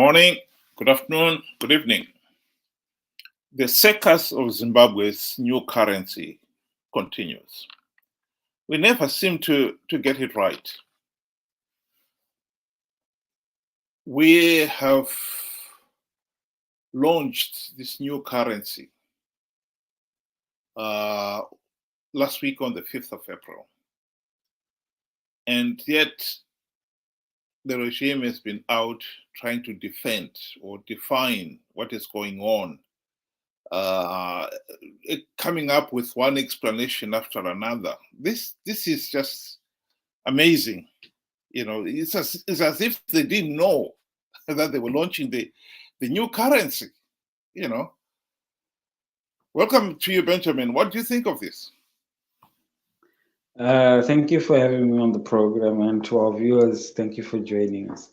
Morning, good afternoon, good evening. The circus of Zimbabwe's new currency continues. We never seem to get it right. We have launched this new currency last week on the 5th of April. And yet the regime has been out trying to defend or define what is going on, coming up with one explanation after another. This is just amazing. You know, it's as if they didn't know that they were launching the new currency, you know. Welcome to you, Benjamin. What do you think of this? Thank you for having me on the program, and to our viewers, thank you for joining us.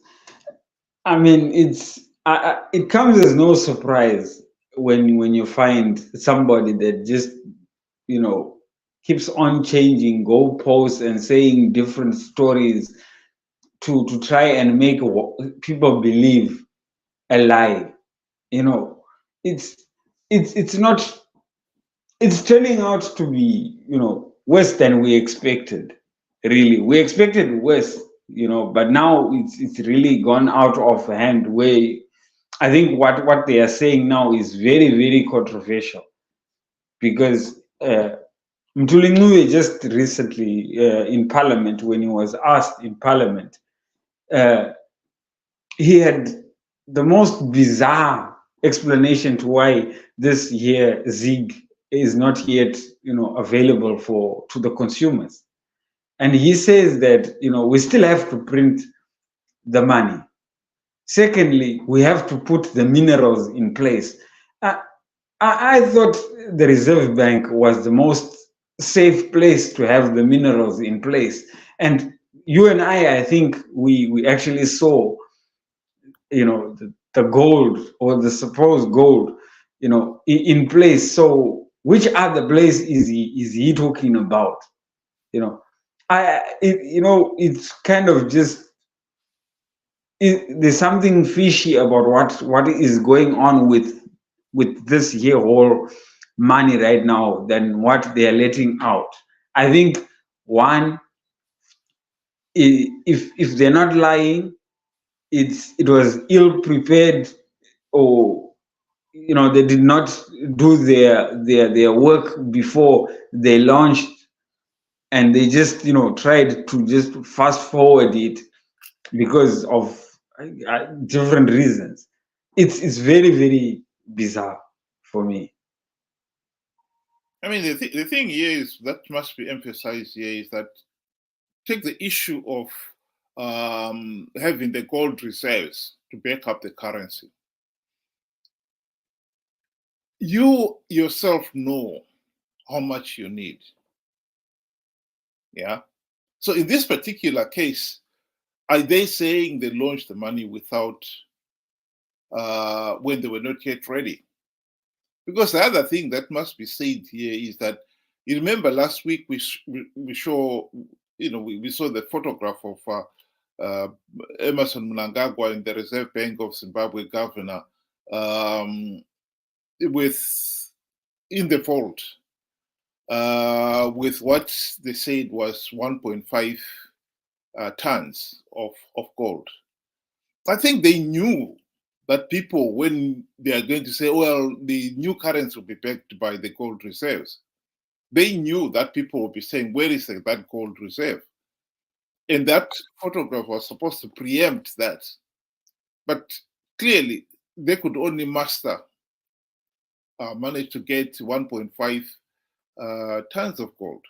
I mean, it comes as no surprise when you find somebody that just keeps on changing goalposts and saying different stories to try and make people believe a lie. You know, it's not. It's turning out to be worse than we expected. Really, we expected worse, but now it's really gone out of hand. Where I think what they are saying now is very, very controversial, because Mthuli Ncube just recently in Parliament, when he was asked in Parliament, he had the most bizarre explanation to why this here ZiG is not yet available to the consumers. And he says that we still have to print the money. Secondly, we have to put the minerals in place. I thought the Reserve Bank was the most safe place to have the minerals in place. And you and I think we actually saw the gold, or the supposed gold in place. So which other place is he talking about? It's kind of just there's something fishy about what is going on with this here whole money right now than what they are letting out. I think one, if they're not lying, it was ill prepared, or they did not do their work before they launched, and they just tried to just fast forward it because of different reasons. It's very, very bizarre for me. I mean, the thing here is that must be emphasized here is that take the issue of having the gold reserves to back up the currency. You yourself know how much you need. Yeah. So in this particular case, are they saying they launched the money without when they were not yet ready? Because the other thing that must be said here is that you remember last week we saw the photograph of Emmerson Mnangagwa in the Reserve Bank of Zimbabwe governor with in the vault with what they said was 1.5 tons of gold. I think they knew that people, when they are going to say, well, the new currency will be backed by the gold reserves, they knew that people will be saying, where is that gold reserve? And that photograph was supposed to preempt that. But clearly, they could only manage to get 1.5 tons of gold,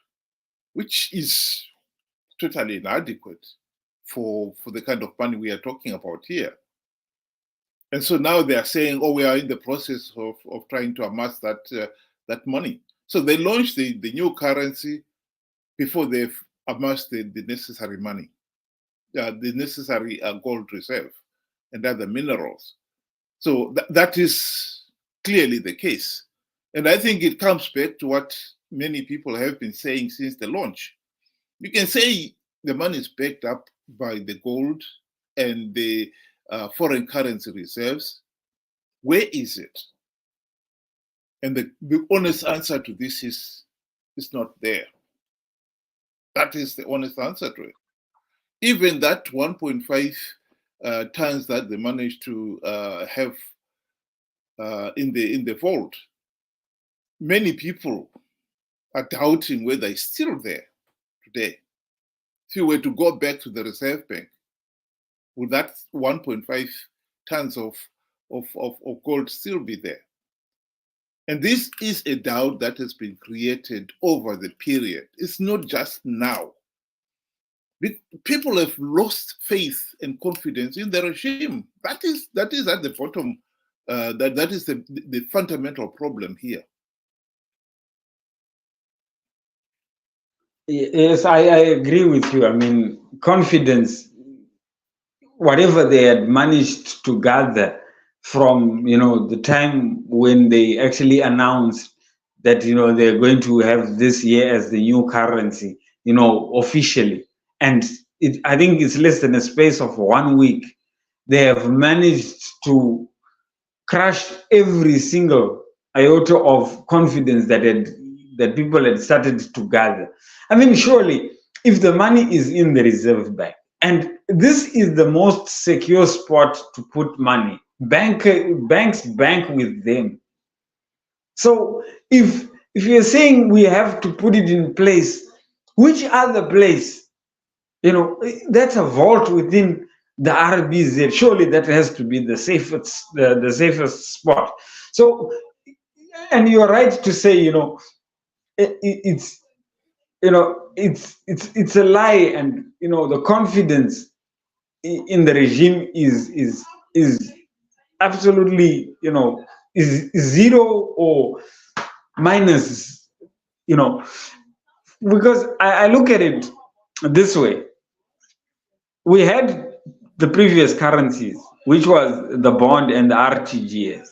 which is totally inadequate for the kind of money we are talking about here. And so now they are saying, oh, we are in the process of trying to amass that money. So they launched the new currency before they've amassed the necessary money, the necessary gold reserve and other minerals. So that is clearly the case. And I think it comes back to what many people have been saying since the launch. You can say the money is backed up by the gold and the foreign currency reserves. Where is it? And the honest answer to this is it's not there. That is the honest answer to it. Even that 1.5 tons that they managed to have in the vault, many people are doubting whether it's still there today. If you were to go back to the Reserve Bank, would that 1.5 tons of gold still be there? And this is a doubt that has been created over the period. It's not just now. People have lost faith and confidence in the regime. That is at the bottom. That is the fundamental problem here. Yes, I agree with you. I mean, confidence, whatever they had managed to gather from, the time when they actually announced that, they're going to have this year as the new currency, officially. And I think it's less than a space of 1 week. They have managed to crush every single iota of confidence that people had started to gather. I mean, surely, if the money is in the Reserve Bank, and this is the most secure spot to put money, banks bank with them. So if you're saying we have to put it in place, which other place? That's a vault within the RBZ. Surely that has to be the safest spot. So, and you're right to say, it's it's a lie, and the confidence in the regime is absolutely is zero or minus, because I look at it this way. We had the previous currencies, which was the bond and the RTGS.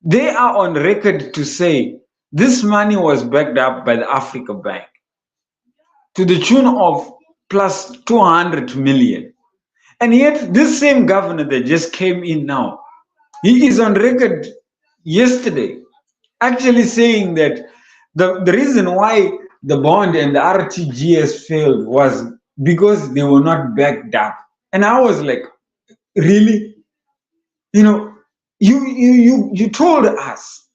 They are on record to say this money was backed up by the Africa Bank to the tune of plus 200 million. And yet this same governor that just came in now, he is on record yesterday actually saying that the reason why the bond and the RTGS failed was because they were not backed up. And I was like, really? You told us.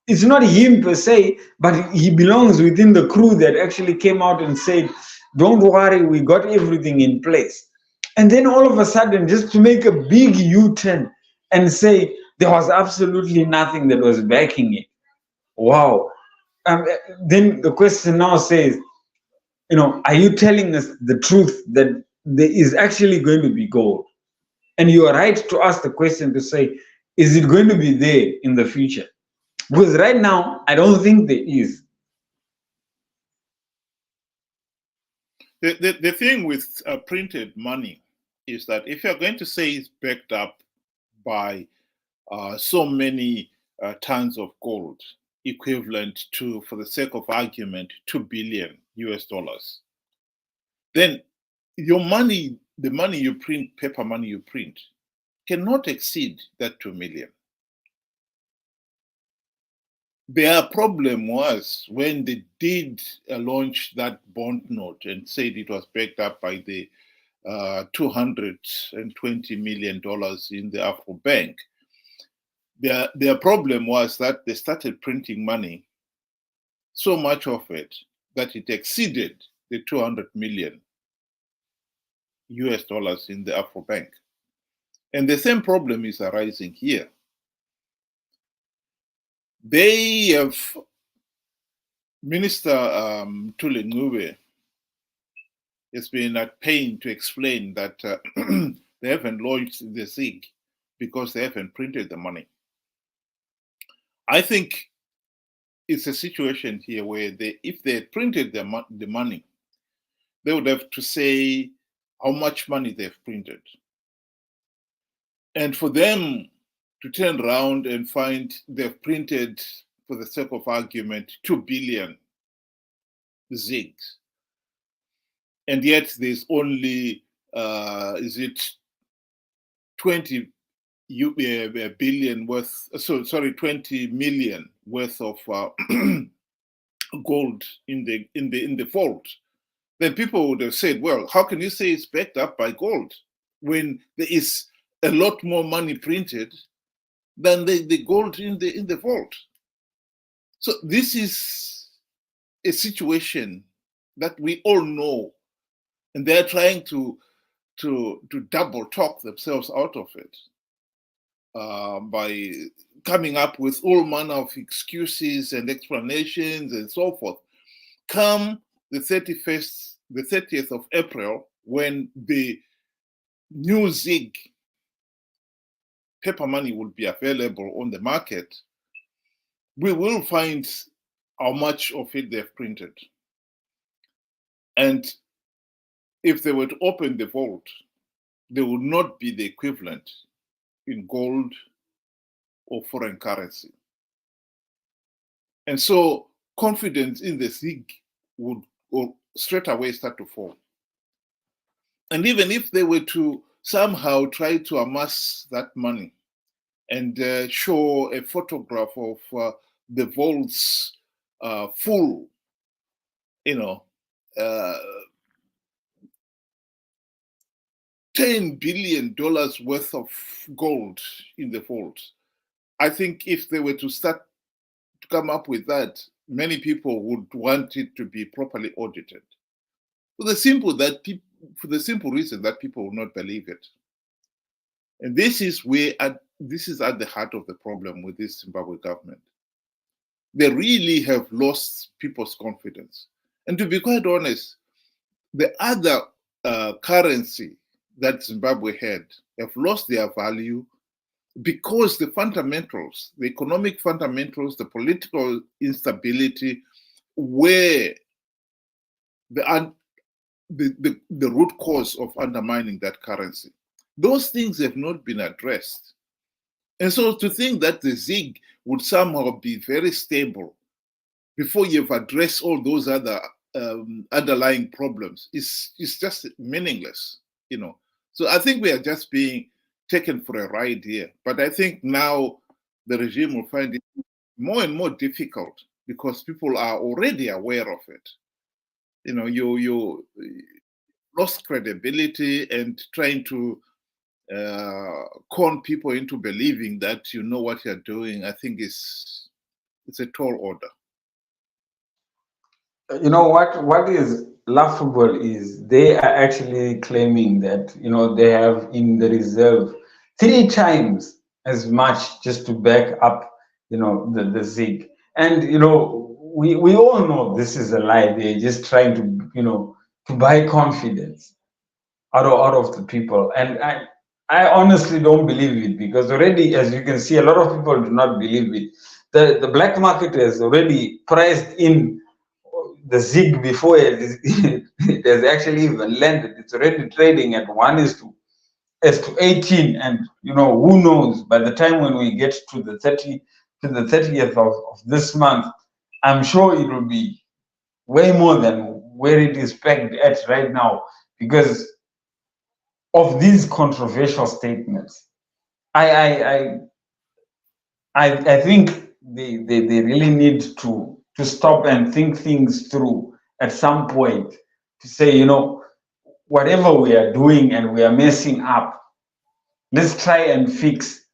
It's not him per se, but he belongs within the crew that actually came out and said, don't worry, we got everything in place. And then all of a sudden, just to make a big U-turn and say there was absolutely nothing that was backing it. Wow. Then the question now says, are you telling us the truth that there is actually going to be gold? And you are right to ask the question to say, is it going to be there in the future? Because right now, I don't think there is. The thing with printed money is that if you're going to say it's backed up by so many tons of gold, equivalent to, for the sake of argument, $2 billion US, then your money, the money you print, paper money you print, cannot exceed that 2 million. Their problem was when they did launch that bond note and said it was backed up by the $220 million in the Afro Bank. Their problem was that they started printing money, so much of it that it exceeded the 200 million US dollars in the Afro Bank. And the same problem is arising here. They have, Minister Mthuli Ncube has been at pain to explain that they haven't launched the ZiG because they haven't printed the money. I think it's a situation here where if they had printed the money, they would have to say how much money they've printed. And for them to turn around and find they've printed, for the sake of argument, 2 billion ZiGs. And yet there's only, is it 20 billion worth, 20 million worth of gold in the vault, then people would have said, well, how can you say it's backed up by gold when there is a lot more money printed than the gold in the vault? So this is a situation that we all know, and they're trying to double talk themselves out of it by coming up with all manner of excuses and explanations and so forth. Come the 30th of April, when the new ZiG paper money will be available on the market, we will find how much of it they've printed. And if they were to open the vault, there would not be the equivalent in gold or foreign currency. And so confidence in the ZiG would straight away start to fall. And even if they were to somehow try to amass that money and show a photograph of the vaults full, $10 billion worth of gold in the vault, I think if they were to start to come up with that, many people would want it to be properly audited. For the simple reason that people will not believe it. And this is at the heart of the problem with this Zimbabwe government. They really have lost people's confidence. And to be quite honest, the other currency that Zimbabwe had have lost their value because the fundamentals, the economic fundamentals, the political instability were the root cause of undermining that currency. Those things have not been addressed. And so to think that the ZiG would somehow be very stable before you've addressed all those other underlying problems is just meaningless, So I think we are just being taken for a ride here. But I think now the regime will find it more and more difficult because people are already aware of it. You lost credibility, and trying to con people into believing that you know what you're doing, I think it's a tall order. What is laughable is they are actually claiming that they have in the reserve 3 times as much just to back up the ZiG, and we all know this is a lie. They're just trying to to buy confidence out of the people, and I honestly don't believe it, because already, as you can see, a lot of people do not believe it. The black market has already priced in the ZiG before it has actually even landed. It's already trading at 1:18, and who knows, by the time when we get to the 30th of this month, I'm sure it will be way more than where it is pegged at right now, because of these controversial statements. I think they really need to stop and think things through at some point, to say, whatever we are doing and we are messing up, let's try and fix.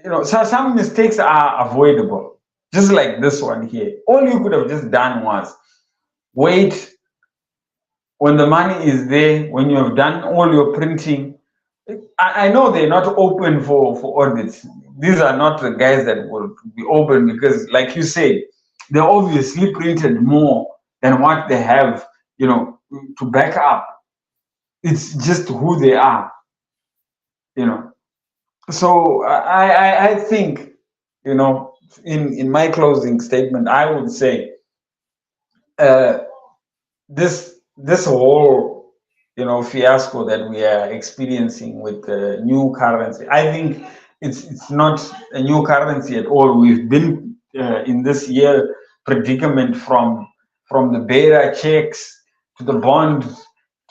So some mistakes are avoidable, just like this one here. All you could have just done was wait when the money is there, when you have done all your printing. I know they're not open for audits. These are not the guys that will be open, because, like you said, they obviously printed more than what they have, to back up. It's just who they are, So I think, in my closing statement, I would say this whole fiasco that we are experiencing with the new currency, I think it's not a new currency at all. We've been in this year predicament from the bearer checks to the bonds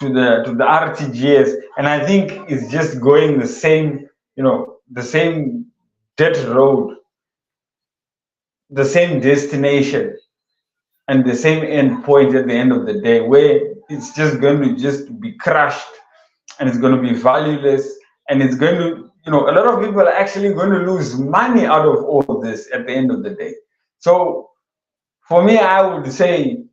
the RTGS, and I think it's just going the same, the same dirt road, the same destination, and the same end point at the end of the day, where it's just going to just be crushed, and it's going to be valueless, and it's going to, a lot of people are actually going to lose money out of all of this at the end of the day. So for me, I would say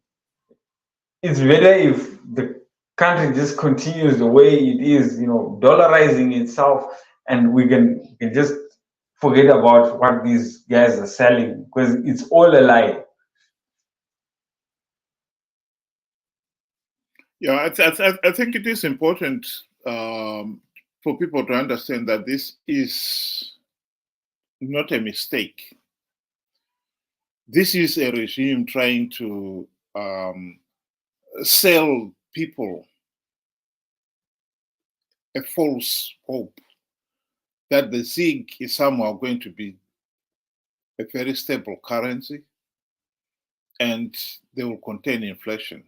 it's better if the country just continues the way it is, dollarizing itself, and we can just forget about what these guys are selling, because it's all a lie. Yeah, I think it is important for people to understand that this is not a mistake. This is a regime trying to sell people a false hope that the ZiG is somehow going to be a very stable currency and they will contain inflation.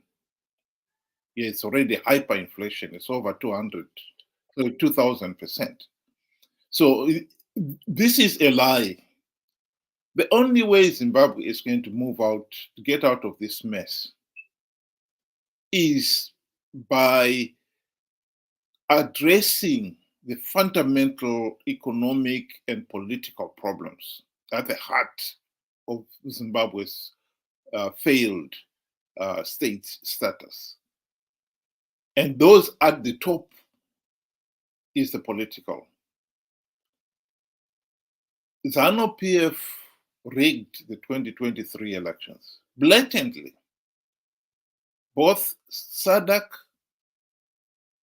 Yeah, it's already hyperinflation. It's over 2,000%. So this is a lie. The only way Zimbabwe is going to move out, to get out of this mess, is by addressing the fundamental economic and political problems at the heart of Zimbabwe's failed state status. And those at the top is the political. Zanu PF rigged the 2023 elections blatantly. Both SADC,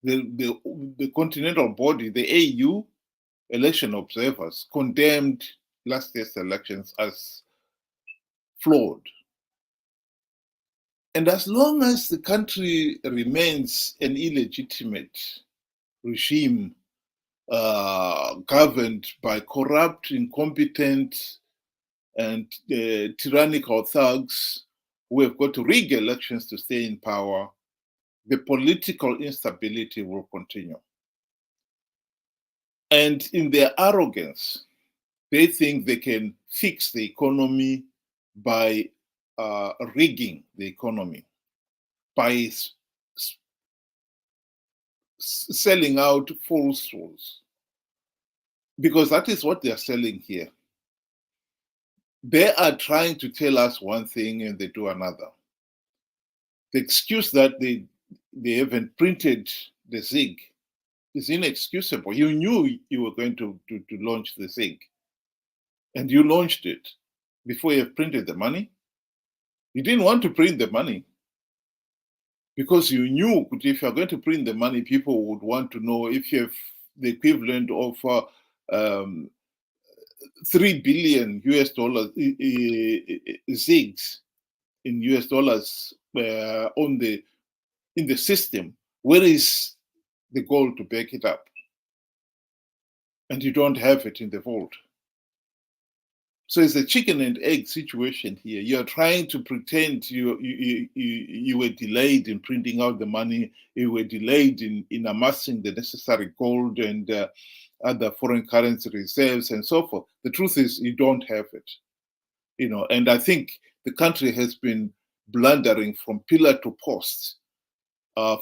the continental body, the AU, election observers condemned last year's elections as flawed. And as long as the country remains an illegitimate regime governed by corrupt, incompetent, and tyrannical thugs who have got to rig elections to stay in power, the political instability will continue. And in their arrogance, they think they can fix the economy by rigging the economy, by selling out falsehoods, because that is what they are selling here. They are trying to tell us one thing and they do another. The excuse that they haven't printed the ZiG is inexcusable. You knew you were going to launch the ZiG, and you launched it before you have printed the money. You didn't want to print the money because you knew if you're going to print the money, people would want to know if you have the equivalent of 3 billion US dollars ZiGs in US dollars in the system. Where is the gold to back it up? And you don't have it in the vault. So it's a chicken and egg situation here. You're trying to pretend you were delayed in printing out the money, you were delayed in amassing the necessary gold and other foreign currency reserves and so forth. The truth is you don't have it. And I think the country has been blundering from pillar to post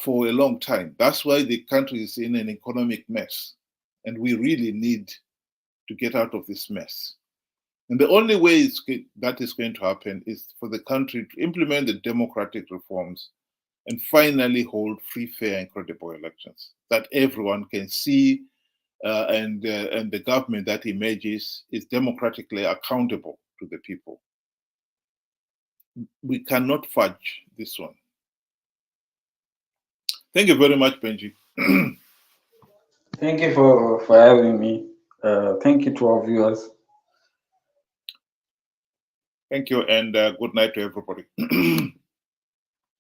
for a long time. That's why the country is in an economic mess. And we really need to get out of this mess. And the only way that is going to happen is for the country to implement the democratic reforms and finally hold free, fair, and credible elections that everyone can see, and the government that emerges is democratically accountable to the people. We cannot fudge this one. Thank you very much, Benji. Thank you for having me. Thank you to our viewers. Thank you, and good night to everybody.